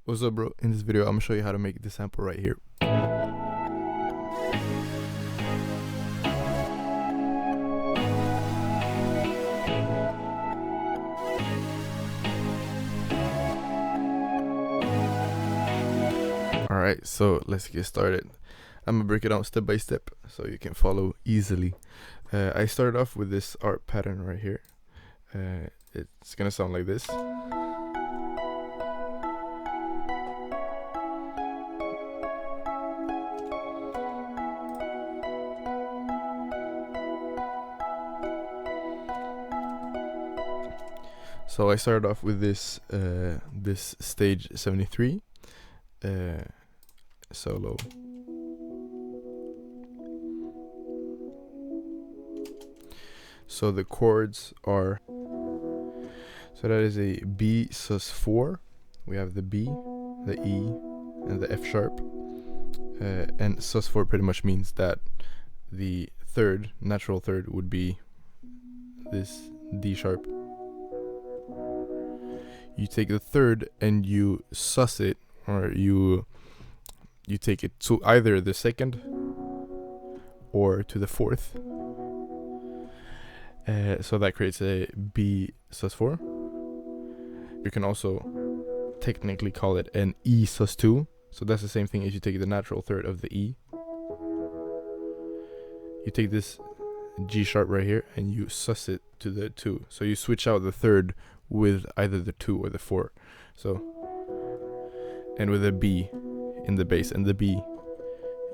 What's up, bro? In this video, I'm gonna show you how to make this sample right here. Alright, so let's get started. I'm gonna break it down step by step so you can follow easily. I started off with this art pattern right here. It's gonna sound like this. So I started off with this this stage 73 solo. So the chords are, so that is a B sus4. We have the B, the E, and the F sharp. And sus4 pretty much means that the third, natural third, would be this D sharp. You take the third and you sus it, or you take it to either the second or to the fourth. So that creates a B sus4. You can also technically call it an E sus2. So that's the same thing as you take the natural third of the E. You take this G sharp right here and you sus it to the 2. So you switch out the third with either the 2 or the 4. So, and with a B in the bass, and the B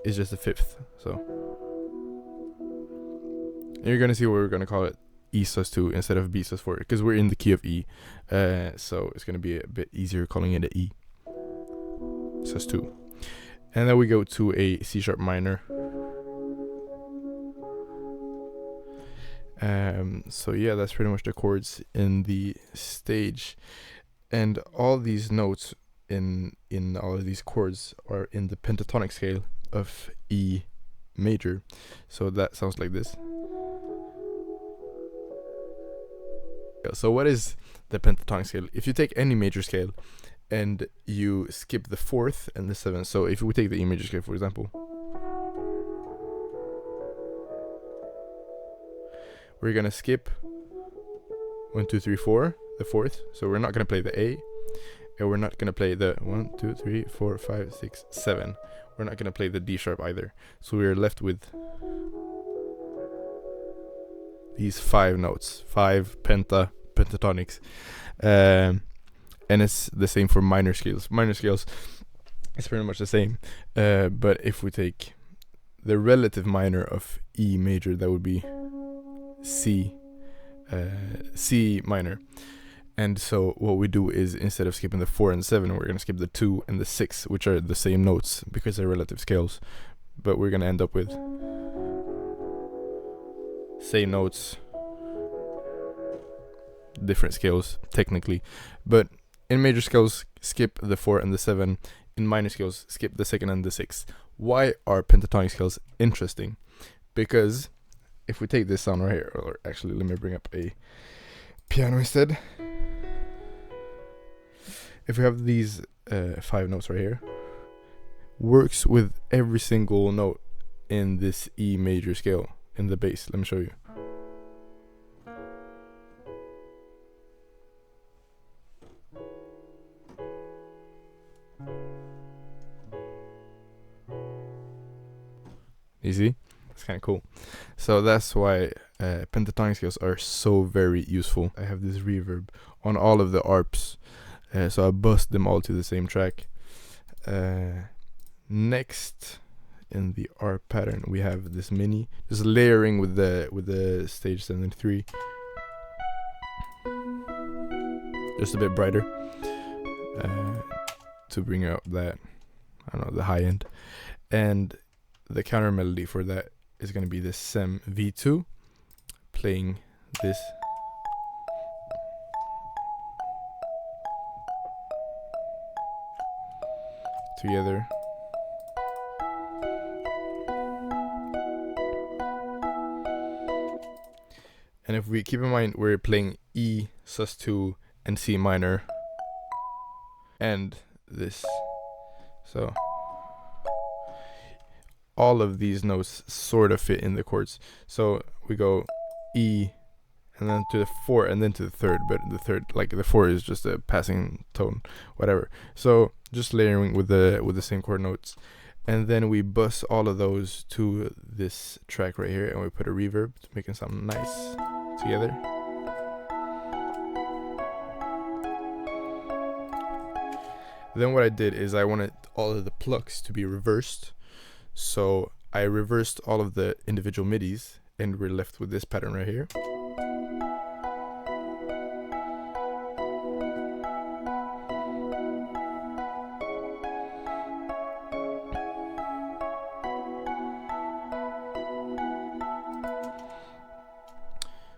is just the 5th. So and you're gonna see what we're gonna call it E sus2 instead of B sus4, because we're in the key of E. So it's gonna be a bit easier calling it an E sus2. And then we go to a C sharp minor. So yeah, that's pretty much the chords in the stage, and all these notes in all of these chords are in the pentatonic scale of E major. So that sounds like this. So what is the pentatonic scale? If you take any major scale and you skip the 4th and the 7th, so if we take the E major scale for example, we're gonna skip 1, 2, 3, 4, the 4th. So we're not gonna play the A, and we're not gonna play the 1, 2, 3, 4, 5, 6, 7. We're not gonna play the D sharp either. So we're left with these 5 notes, 5 pentatonics, and it's the same for minor scales. Minor scales is pretty much the same, but if we take the relative minor of E major, that would be C minor. And so what we do is, instead of skipping the 4 and 7, we're going to skip the 2 and the 6, which are the same notes because they're relative scales, but we're going to end up with same notes, different scales technically. But in major scales, skip the 4 and the 7. In minor scales, skip the 2nd and the 6th. Why are pentatonic scales interesting? Because if we take this sound right here, or actually let me bring up a piano instead. If we have these 5 notes right here, works with every single note in this E major scale in the bass. Let me show you. You see? It's kind of cool. So that's why pentatonic scales are so very useful. I have this reverb on all of the arps, so I bust them all to the same track. Next in the arp pattern, we have this mini, just layering with the stage 73, just a bit brighter, to bring out that, I don't know, the high end. And the counter melody for that is going to be this Sem V2 playing this. Together. And if we keep in mind we're playing E sus2 and C minor, and this. So all of these notes sort of fit in the chords. So we go E, and then to the 4, and then to the 3rd, but the 3rd, like the 4 is just a passing tone, whatever. So just layering with the same chord notes, and then we bus all of those to this track right here, and we put a reverb to make it sound nice together. Then what I did is I wanted all of the plucks to be reversed, so I reversed all of the individual midis, and we're left with this pattern right here.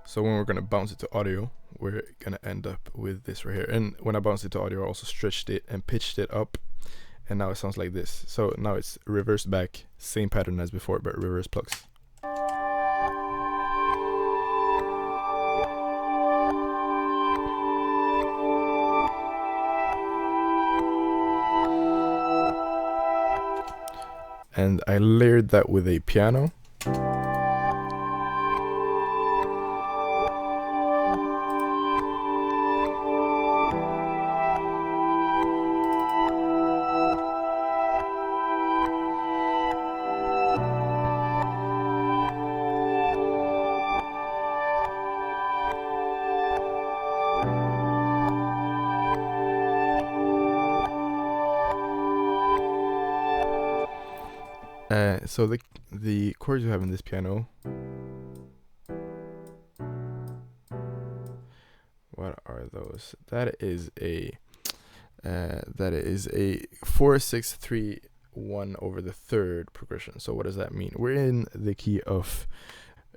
So when we're going to bounce it to audio, we're going to end up with this right here. And when I bounced it to audio, I also stretched it and pitched it up. And now it sounds like this. So now it's reversed back, same pattern as before, but reverse plucks. And I layered that with a piano. So the chords you have in this piano, what are those? That is a 4-6-3-1 over the 3rd progression. So what does that mean? We're in the key of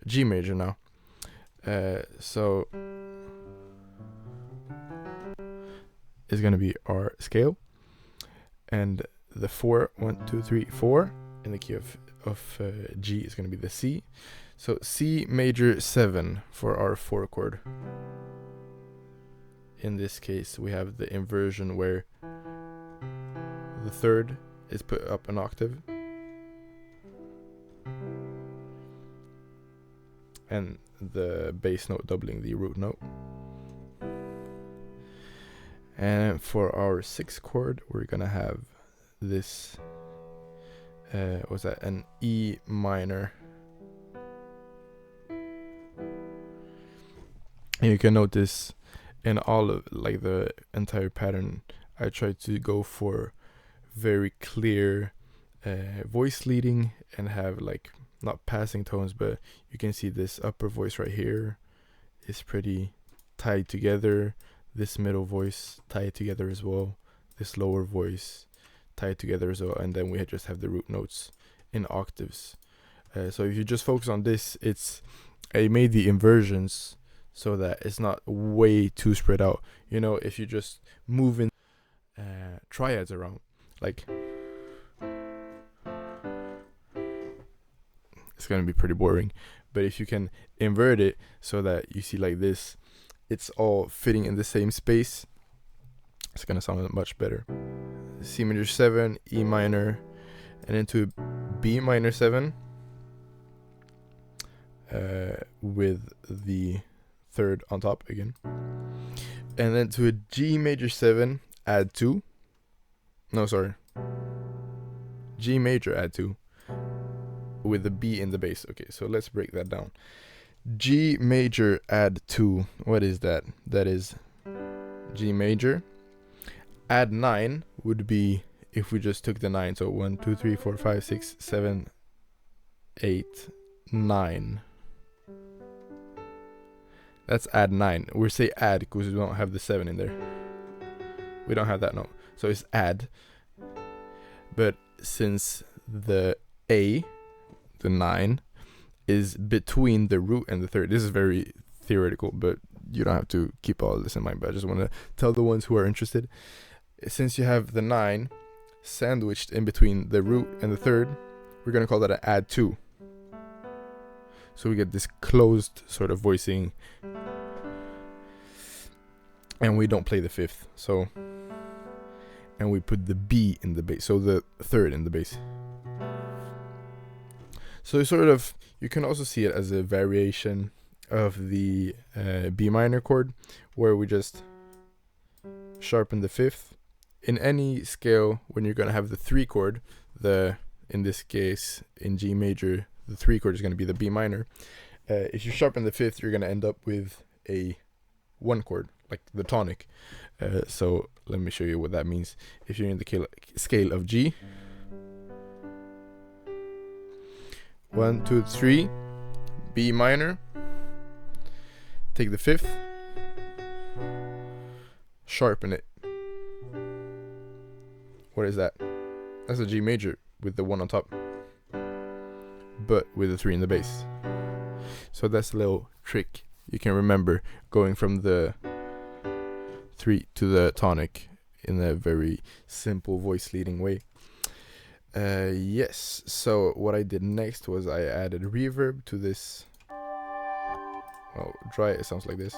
G major now. So it's gonna be our scale, and the 4, 1, 2, 3, 4 in the key of G is going to be the C. So C major 7 for our 4 chord. In this case, we have the inversion where the 3rd is put up an octave, and the bass note doubling the root note. And for our 6th chord, we're going to have this was that an E minor, and you can notice in all of like the entire pattern, I tried to go for very clear voice leading and have like not passing tones, but you can see this upper voice right here is pretty tied together, this middle voice tied together as well, this lower voice tied together as well, and then we just have the root notes in octaves. So if you just focus on this, I made the inversions so that it's not way too spread out. You know, if you just move in triads around, like it's gonna be pretty boring. But if you can invert it so that you see like this, it's all fitting in the same space, it's gonna sound much better. C major 7, E minor, and into B minor 7 with the 3rd on top again, and then to a G major 7 add 2. No, sorry, G major add 2 with the B in the bass. Okay, so let's break that down. G major add 2. What is that? That is G major. Add 9 would be if we just took the 9. So 1, 2, 3, 4, 5, 6, 7, 8, 9. That's add 9. We say add because we don't have the 7 in there. We don't have that note. So it's add. But since the A, the 9, is between the root and the 3rd, this is very theoretical, but you don't have to keep all this in mind. But I just want to tell the ones who are interested. Since you have the 9 sandwiched in between the root and the 3rd, we're going to call that an add 2. So we get this closed sort of voicing, and we don't play the 5th. So and we put the B in the bass, so the third in the bass. So you can also see it as a variation of the B minor chord, where we just sharpen the fifth. In any scale, when you're going to have the 3 chord, in this case, in G major, the 3 chord is going to be the B minor. If you sharpen the fifth, you're going to end up with a 1 chord, like the tonic. So let me show you what that means. If you're in the scale of G, 1, 2, 3, B minor, take the fifth, sharpen it. What is that? That's a G major with the 1 on top, but with the 3 in the bass. So that's a little trick you can remember, going from the 3 to the tonic in a very simple voice leading way. Yes, so what I did next was I added reverb to this. Well, dry it sounds like this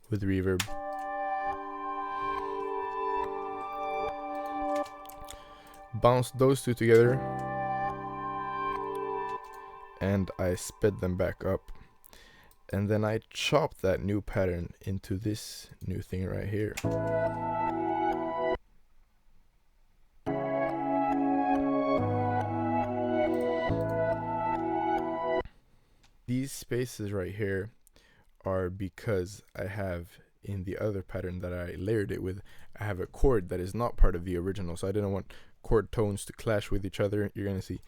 with reverb. Bounce those two together, and I sped them back up, and then I chopped that new pattern into this new thing right here. These spaces right here are because I have, in the other pattern that I layered it with, I have a chord that is not part of the original, so I didn't want chord tones to clash with each other. You're gonna see.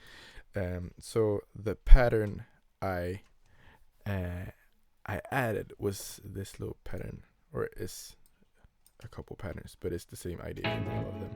So the pattern I added was this little pattern, or it's a couple patterns, but it's the same idea in all of them.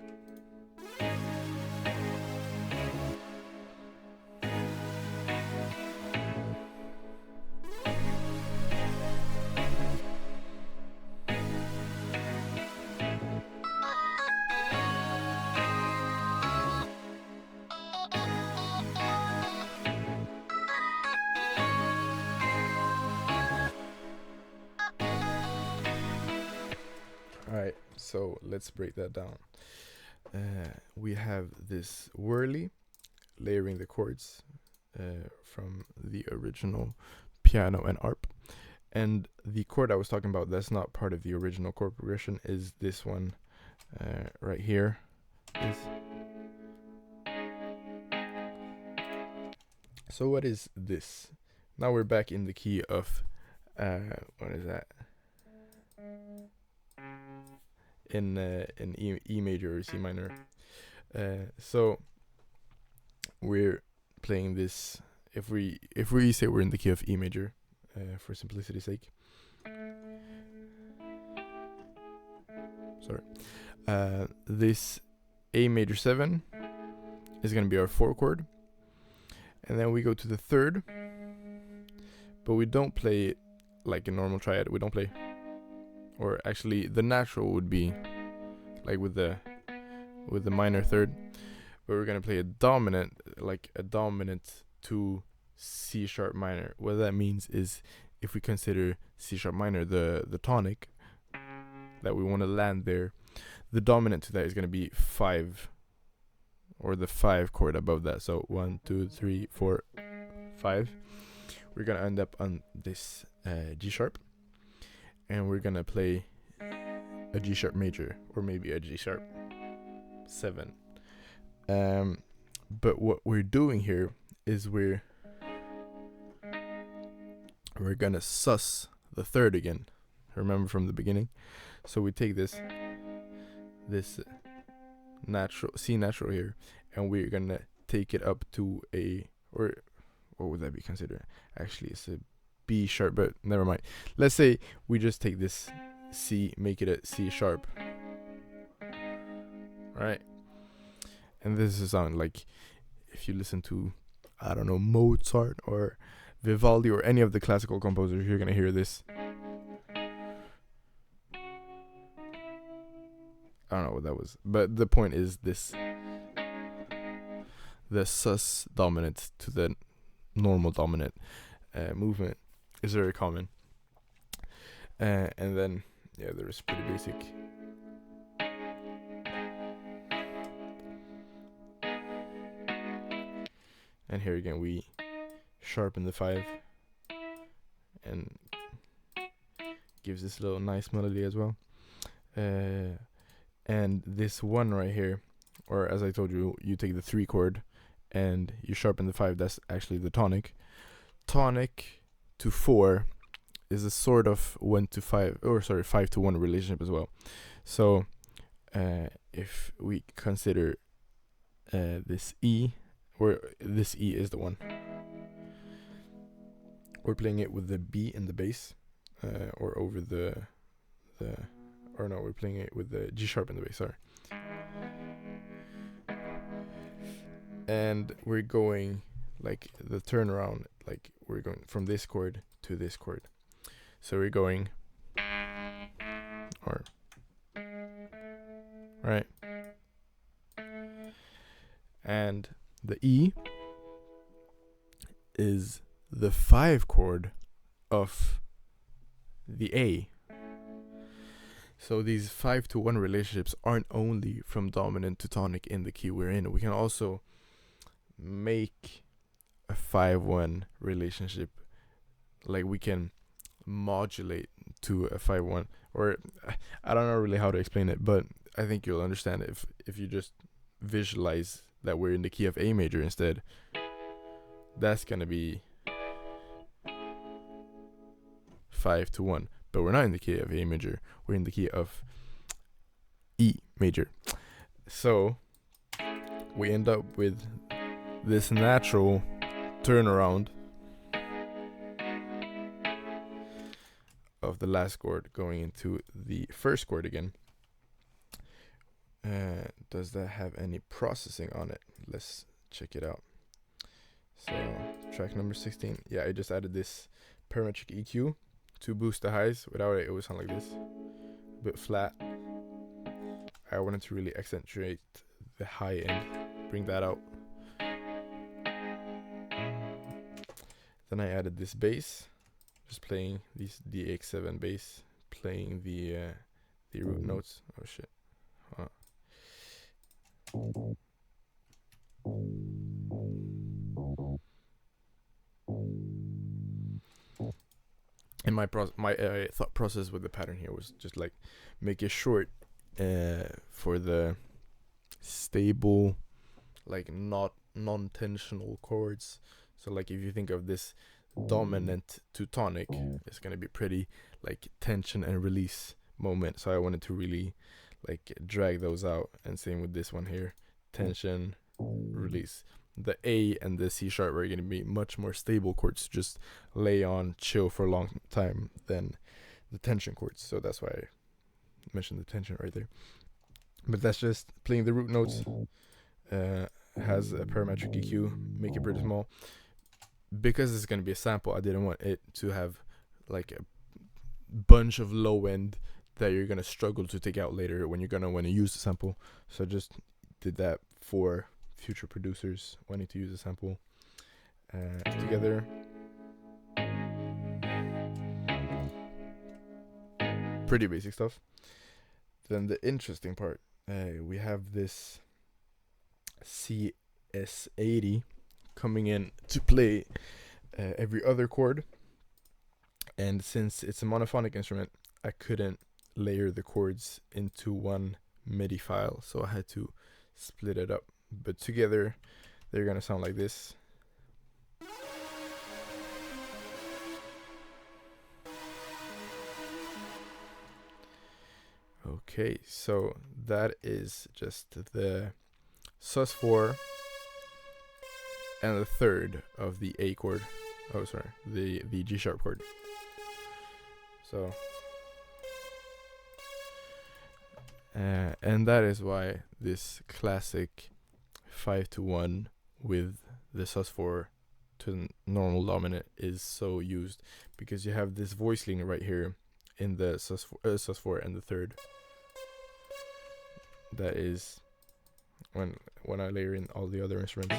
Alright, so let's break that down. We have this whirly, layering the chords from the original piano and arp. And the chord I was talking about that's not part of the original chord progression is this one right here. So what is this? Now we're back in the key of, what is that? In E major or C minor. So we're playing this. If we say we're in the key of E major, for simplicity's sake. Sorry. This A major 7 is gonna be our 4 chord, and then we go to the 3rd, but we don't play it like a normal triad. We don't play. Or actually, the natural would be like with the minor 3rd, but we're gonna play a dominant to C sharp minor. What that means is, if we consider C sharp minor the tonic that we want to land there, the dominant to that is gonna be 5, or the 5 chord above that. So 1, 2, 3, 4, 5. We're gonna end up on this G sharp. And we're gonna play a G sharp major, or maybe a G sharp 7. But what we're doing here is we're gonna sus the 3rd again. Remember from the beginning. So we take this natural C natural here, and we're gonna take it up to a, or what would that be considered? Actually, it's a B sharp, but never mind. Let's say we just take this C, make it a C sharp. Right? And this is a sound like, if you listen to, I don't know, Mozart or Vivaldi or any of the classical composers, you're gonna hear this. I don't know what that was, but the point is this: the sus dominant to the normal dominant movement is very common. And then, yeah, there's pretty basic And here again we sharpen the 5 and gives this little nice melody as well. And this 1 right here, or as I told you, you take the 3 chord and you sharpen the 5. That's actually the tonic. Tonic to 4 is a sort of 1 to 5, or sorry, 5 to 1 relationship as well. So if we consider this E, or this E is the 1, we're playing it with the B in the bass, or over or no, we're playing it with the G sharp in the bass, sorry. And we're going like the turnaround, like we're going from this chord to this chord. So we're going, or, right? And the E is the 5 chord of the A. So these 5 to 1 relationships aren't only from dominant to tonic in the key we're in. We can also make a 5-1 relationship, like we can modulate to a 5-1, or I don't know really how to explain it, but I think you'll understand it if you just visualize that we're in the key of A major instead. That's gonna be 5 to 1, but we're not in the key of A major, we're in the key of E major. So we end up with this natural turnaround of the last chord going into the first chord again. Does that have any processing on it? Let's check it out. So track number 16. Yeah, I just added this parametric EQ to boost the highs. Without it, it would sound like this, a bit flat. I wanted to really accentuate the high end, bring that out. Then I added this bass, just playing these DX7 bass, playing the root notes. Oh shit. And my thought process with the pattern here was just like make it short for the stable, like not non-tensional chords. So like if you think of this dominant to tonic, it's gonna be pretty like tension and release moment. So I wanted to really like drag those out, and same with this one here, tension, release. The A and the C sharp are going to be much more stable chords to just lay on, chill for a long time than the tension chords. So that's why I mentioned the tension right there. But that's just playing the root notes. Has a parametric EQ, make it pretty small. Because it's going to be a sample, I didn't want it to have like a bunch of low end that you're going to struggle to take out later when you're going to want to use the sample. So I just did that for future producers wanting to use a sample together. Pretty basic stuff. Then the interesting part, we have this CS80 coming in to play every other chord, and since it's a monophonic instrument, I couldn't layer the chords into one MIDI file, so I had to split it up. But together they're gonna sound like this. Okay, so that is just the sus4 and the third of the A chord. Oh, sorry, the G sharp chord. So and that is why this classic 5 to 1 with the sus4 to the normal dominant is so used, because you have this voiceling right here in the sus4 and the third. That is when I layer in all the other instruments,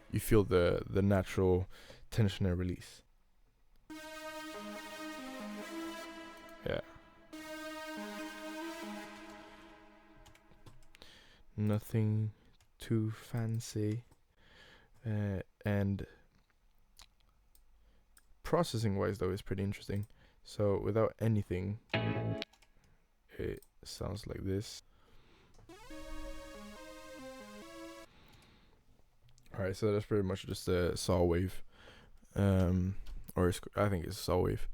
you feel the natural tension and release. Yeah. nothing too fancy, and processing wise though is pretty interesting. So without anything, it sounds like this. Alright, so that's pretty much just a saw wave, or I think it's a saw wave.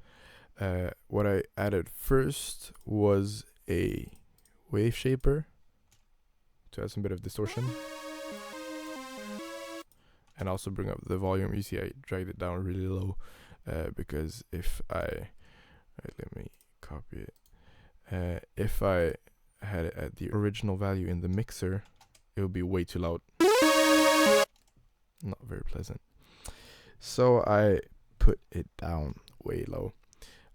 What I added first was a wave shaper to add some bit of distortion, and also bring up the volume. You see I dragged it down really low, because if I, let me copy it, if I had it at the original value in the mixer, it would be way too loud. Not very pleasant. So I put it down way low.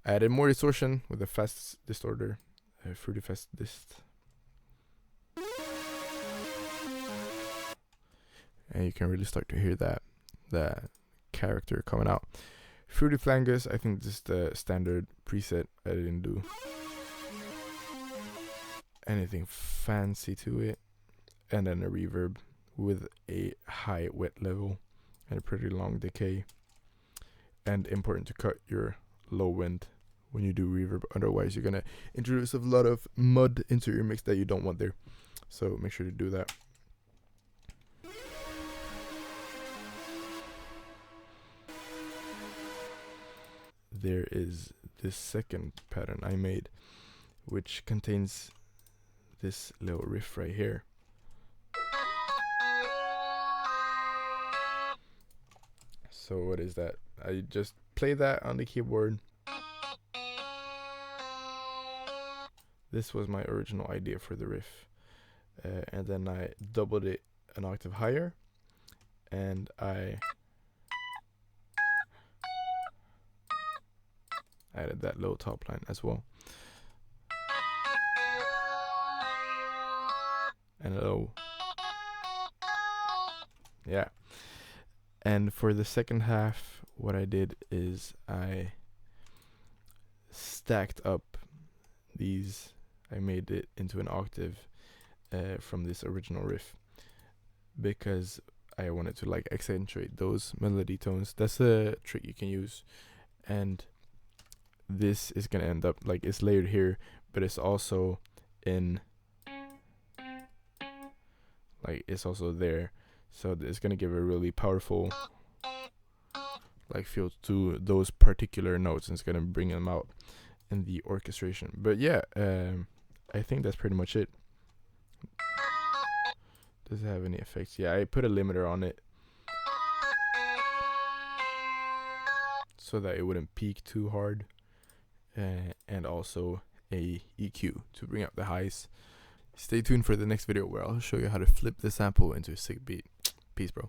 I added more distortion with a fast distorter, Fruity Fast Dist. And you can really start to hear that character coming out. Fruity Flangus, I think this is the standard preset. I didn't do anything fancy to it. And then a reverb with a high wet level and a pretty long decay. And important to cut your low end when you do reverb, otherwise you're gonna introduce a lot of mud into your mix that you don't want there. So make sure to do that. There is this second pattern I made, which contains this little riff right here. So what is that? I just play that on the keyboard. This was my original idea for the riff, and then I doubled it an octave higher, and I added that low top line as well, and a low, yeah. And for the second half, what I did is I stacked up these. I made it into an octave from this original riff, because I wanted to like accentuate those melody tones. That's a trick you can use. And this is gonna end up like it's layered here, but it's also in, like it's also there. So it's gonna give a really powerful like feel to those particular notes, and it's gonna bring them out in the orchestration. But yeah, I think that's pretty much it. Does it have any effects? Yeah, I put a limiter on it so that it wouldn't peak too hard, and also a EQ to bring up the highs. Stay tuned for the next video where I'll show you how to flip the sample into a sick beat. Peace, bro.